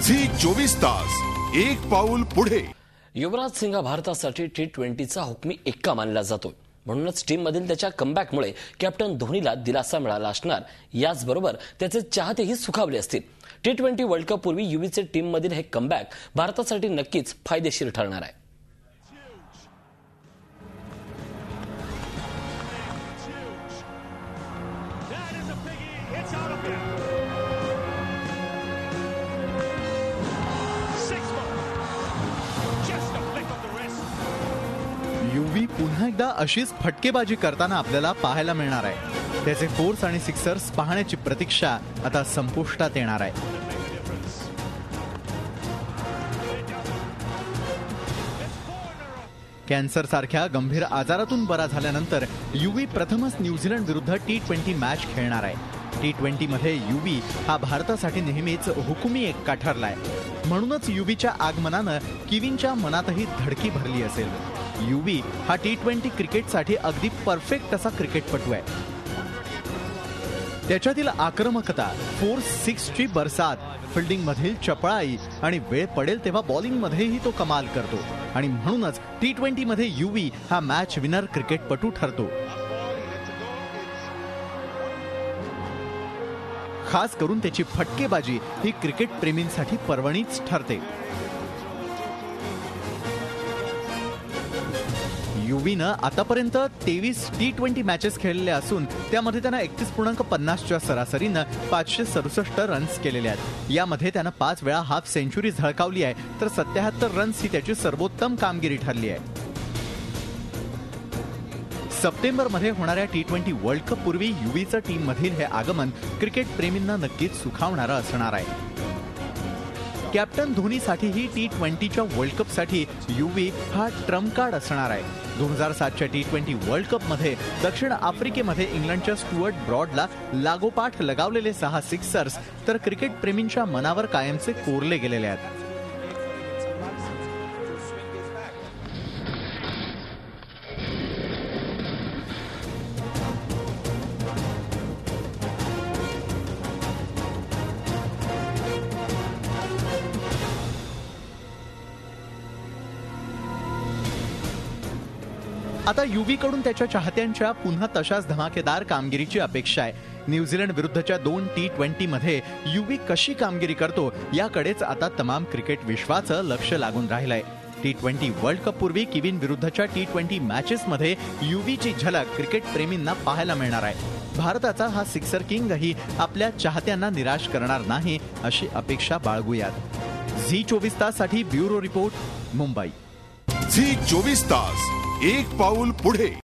Zee 24 तास एक पाऊल पुढे। युवराज सिंग भारतासाठी T20चा हुकमी एक्का मानला जातो। म्हणूनच टीम मधील त्याच्या कमबॅकमुळे कॅप्टन धोनीला दिलासा मिळाला असणार। याचबरोबर त्याचे चाहतेही सुखावले असतील। T20 वर्ल्ड कप पूर्वी युवीचे टीम मधील हे कमबॅक भारतासाठी नक्कीच फायदेशीर ठरणार आहे। युवी पुन्हा एकदा अशीच फटकेबाजी करताना आपल्याला पाहायला मिळणार आहे। त्याचे फोर्स आणि सिक्सर्स पाहण्याची प्रतीक्षा आता संपुष्टात येणार आहे। कॅन्सर सारख्या गंभीर आजारातून बरा झाल्यानंतर युवी प्रथमच न्यूझीलंड विरुद्ध T20 मॅच खेळणार आहे। T20 मध्ये युवी हा भारतासाठी नेहमीच हुकुमी एक्का ठरलाय। म्हणूनच युवीच्या आगमनानं किवींच्या मनातही धडकी भरली असेल। युवी हा T20 क्रिकेटसाठी अगदी परफेक्ट असा क्रिकेटपटू आहे। त्याच्यातील आक्रमकता, फोर्स सिक्सची बरसात, फिल्डिंग मधील चपळाई आणि वेळ पडेल तेव्हा बॉलिंग मध्येही तो कमाल करतो आणि म्हणूनच T20 मध्ये युवी हा मॅच विनर क्रिकेटपटू ठरतो। खास करून त्याची फटकेबाजी ही क्रिकेट प्रेमींसाठी पर्वणीच ठरते। युवीनं आतापर्यंत 23 T20 मॅचेस खेळलेल्या असून त्यामध्ये त्यानं 31.50च्या सरासरीनं 567 रन्स केलेले आहेत। यामध्ये त्यानं 5 वेळा हाफ सेंचुरी झळकावली आहे, तर 77 रन्स ही त्याची सर्वोत्तम कामगिरी ठरली आहे। सप्टेंबरमध्ये होणाऱ्या T20 वर्ल्ड कप पूर्वी युवीचं टीम मधील हे आगमन क्रिकेट प्रेमींना नक्कीच सुखावणारं असणार आहे। कॅप्टन धोनीसाठीही T20च्या वर्ल्ड कपसाठी युवी हा ट्रम्प कार्ड असणार आहे। 2007च्या T20 वर्ल्ड कप मध्ये दक्षिण आफ्रिकेमध्ये इंग्लंडच्या स्टुअर्ट ब्रॉडला लागोपाठ लगावलेले 6 सिक्सर्स तर क्रिकेट प्रेमींच्या मनावर कायमचे कोरले गेलेले आहेत। आता युवी कडून त्याच्या चाहत्यांच्या पुन्हा तशाच धमाकेदार कामगिरीची अपेक्षा आहे। न्यूझीलंड विरुद्धच्या 2 T20 मध्ये युवी कशी कामगिरी करतो याकडेच आता तमाम क्रिकेट विश्वाचं लक्ष लागून राहिलंय। T20 वर्ल्ड कप पूर्वी किवीन विरुद्धच्या T20 मॅचेस मध्ये युवीची झलक क्रिकेट प्रेमींना पाहायला मिळणार आहे। भारताचा हा सिक्सर किंगही आपल्या चाहत्यांना निराश करणार नाही अशी अपेक्षा बाळगूयात। झी 24 तास साठी ब्युरो रिपोर्ट, मुंबई। झी 24 तास एक पाऊल पुढे।